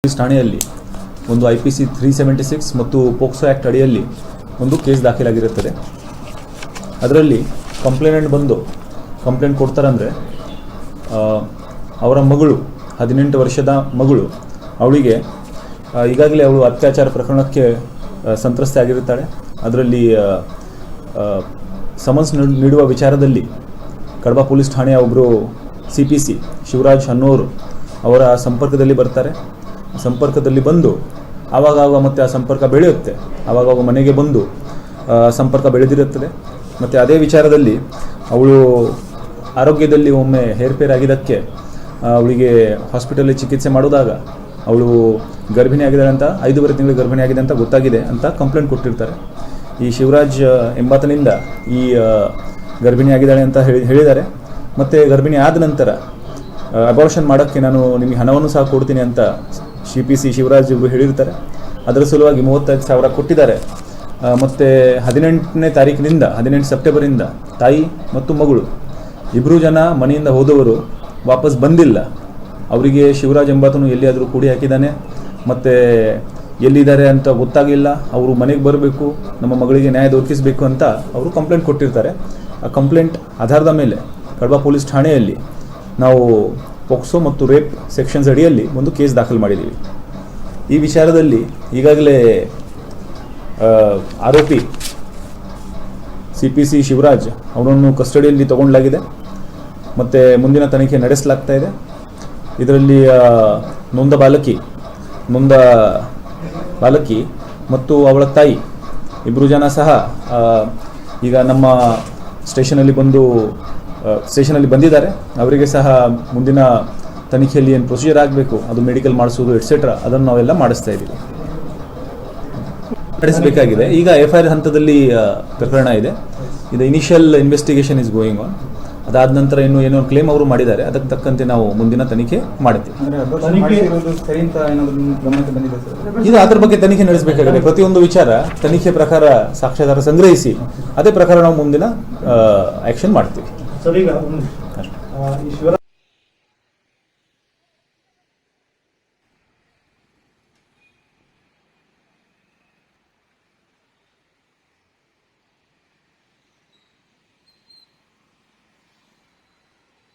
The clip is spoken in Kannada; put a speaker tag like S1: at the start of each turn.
S1: ಪೊಲೀಸ್ ಠಾಣೆಯಲ್ಲಿ ಒಂದು IPC 376 ಮತ್ತು ಪೋಕ್ಸೋ ಆ್ಯಕ್ಟ್ ಅಡಿಯಲ್ಲಿ ಒಂದು ಕೇಸ್ ದಾಖಲಾಗಿರುತ್ತದೆ. ಅದರಲ್ಲಿ ಕಂಪ್ಲೇಂಟ್ ಬಂದು ಕಂಪ್ಲೇಂಟ್ ಕೊಡ್ತಾರಂದರೆ ಅವರ ಮಗಳು 18 ವರ್ಷದ ಮಗಳು, ಅವಳಿಗೆ ಈಗಾಗಲೇ ಅವಳು ಅತ್ಯಾಚಾರ ಪ್ರಕರಣಕ್ಕೆ ಸಂತ್ರಸ್ತೆ ಆಗಿರುತ್ತಾಳೆ. ಅದರಲ್ಲಿ ಸಮನ್ಸ್ ನೀಡುವ ವಿಚಾರದಲ್ಲಿ ಕಡಬ ಪೊಲೀಸ್ ಠಾಣೆಯ ಒಬ್ಬರು CPC ಶಿವರಾಜ್ ಅನ್ನೋರು ಅವರ ಸಂಪರ್ಕದಲ್ಲಿ ಬರ್ತಾರೆ. ಸಂಪರ್ಕದಲ್ಲಿ ಬಂದು ಆವಾಗಾವಾಗ ಮತ್ತೆ ಆ ಸಂಪರ್ಕ ಬೆಳೆಯುತ್ತೆ, ಆವಾಗಾವಾಗ ಮನೆಗೆ ಬಂದು ಸಂಪರ್ಕ ಬೆಳೆದಿರುತ್ತದೆ. ಮತ್ತು ಅದೇ ವಿಚಾರದಲ್ಲಿ ಅವಳು ಆರೋಗ್ಯದಲ್ಲಿ ಒಮ್ಮೆ ಹೇರ್ಪೇರ್ ಆಗಿದ್ದಕ್ಕೆ ಅವಳಿಗೆ ಹಾಸ್ಪಿಟಲಲ್ಲಿ ಚಿಕಿತ್ಸೆ ಮಾಡಿದಾಗ ಅವಳು ಗರ್ಭಿಣಿ ಆಗಿದ್ದಾಳೆ ಅಂತ, 5.5 ತಿಂಗಳು ಗರ್ಭಿಣಿ ಆಗಿದೆ ಅಂತ ಗೊತ್ತಾಗಿದೆ ಅಂತ ಕಂಪ್ಲೇಂಟ್ ಕೊಟ್ಟಿರ್ತಾರೆ. ಈ ಶಿವರಾಜ್ ಎಂಬಾತನಿಂದ ಈ ಗರ್ಭಿಣಿ ಆಗಿದ್ದಾಳೆ ಅಂತ ಹೇಳಿದ್ದಾರೆ. ಮತ್ತು ಗರ್ಭಿಣಿ ಆದ ನಂತರ ಅಬಾರ್ಷನ್ ಮಾಡೋಕ್ಕೆ ನಾನು ನಿಮಗೆ ಹಣವನ್ನು ಸಹ ಕೊಡ್ತೀನಿ ಅಂತ CPC ಶಿವರಾಜ್ ಇವರು ಹೇಳಿರ್ತಾರೆ. ಅದರ ಸಲುವಾಗಿ 35,000 ಕೊಟ್ಟಿದ್ದಾರೆ. ಮತ್ತು 18ನೇ ತಾರೀಕಿನಿಂದ 18 ಸೆಪ್ಟೆಂಬರಿಂದ ತಾಯಿ ಮತ್ತು ಮಗಳು ಇಬ್ಬರು ಜನ ಮನೆಯಿಂದ ಹೋದವರು ವಾಪಸ್ ಬಂದಿಲ್ಲ. ಅವರಿಗೆ ಶಿವರಾಜ್ ಎಂಬಾತನು ಎಲ್ಲಿಯಾದರೂ ಕೂಡಿ ಹಾಕಿದ್ದಾನೆ, ಮತ್ತು ಎಲ್ಲಿದ್ದಾರೆ ಅಂತ ಗೊತ್ತಾಗಿಲ್ಲ. ಅವರು ಮನೆಗೆ ಬರಬೇಕು, ನಮ್ಮ ಮಗಳಿಗೆ ನ್ಯಾಯ ದೊರಕಿಸಬೇಕು ಅಂತ ಅವರು ಕಂಪ್ಲೇಂಟ್ ಕೊಟ್ಟಿರ್ತಾರೆ. ಆ ಕಂಪ್ಲೇಂಟ್ ಆಧಾರದ ಮೇಲೆ ಕಡಬ ಪೊಲೀಸ್ ಠಾಣೆಯಲ್ಲಿ ನಾವು ಪೋಕ್ಸೋ ಮತ್ತು ರೇಪ್ ಸೆಕ್ಷನ್ಸ್ ಅಡಿಯಲ್ಲಿ ಒಂದು ಕೇಸ್ ದಾಖಲು ಮಾಡಿದ್ದೀವಿ. ಈ ವಿಚಾರದಲ್ಲಿ ಈಗಾಗಲೇ ಆರೋಪಿ CPC ಶಿವರಾಜ್ ಅವನನ್ನು ಕಸ್ಟಡಿಯಲ್ಲಿ ತಗೊಂಡಲಾಗಿದೆ ಮತ್ತು ಮುಂದಿನ ತನಿಖೆ ನಡೆಸಲಾಗ್ತಾ ಇದೆ. ಇದರಲ್ಲಿ ನೊಂದ ಬಾಲಕಿ ಮತ್ತು ಅವಳ ತಾಯಿ ಇಬ್ಬರು ಜನ ಸಹ ಈಗ ನಮ್ಮ ಸ್ಟೇಷನಲ್ಲಿ ಬಂದಿದ್ದಾರೆ. ಅವರಿಗೆ ಸಹ ಮುಂದಿನ ತನಿಖೆಯಲ್ಲಿ ಏನು ಪ್ರೊಸೀಜರ್ ಆಗಬೇಕು, ಅದು ಮೆಡಿಕಲ್ ಮಾಡಿಸೋದು ಎಟ್ಸೆಟ್ರಾ, ಅದನ್ನು ನಾವೆಲ್ಲ ಮಾಡಿಸ್ತಾ ಇದ್ದೀವಿ, ನಡೆಸಬೇಕಾಗಿದೆ. ಈಗ FIR ಹಂತದಲ್ಲಿ ಪ್ರಕರಣ ಇದೆ. ಇದು initial investigation is going on. ಅದಾದ ನಂತರ ಏನೋ ಕ್ಲೇಮ್ ಅವರು ಮಾಡಿದ್ದಾರೆ, ಅದಕ್ಕೆ ತಕ್ಕಂತೆ ನಾವು ಮುಂದಿನ ತನಿಖೆ ಮಾಡ್ತೀವಿ. ಇದು ಅದರ ಬಗ್ಗೆ ತನಿಖೆ ನಡೆಸಬೇಕಾಗಿದೆ. ಪ್ರತಿಯೊಂದು ವಿಚಾರ ತನಿಖೆ ಪ್ರಕಾರ ಸಾಕ್ಷ್ಯಾಧಾರ ಸಂಗ್ರಹಿಸಿ ಅದೇ ಪ್ರಕಾರ ನಾವು ಮುಂದಿನ ಆ್ಯಕ್ಷನ್ ಮಾಡ್ತೀವಿ.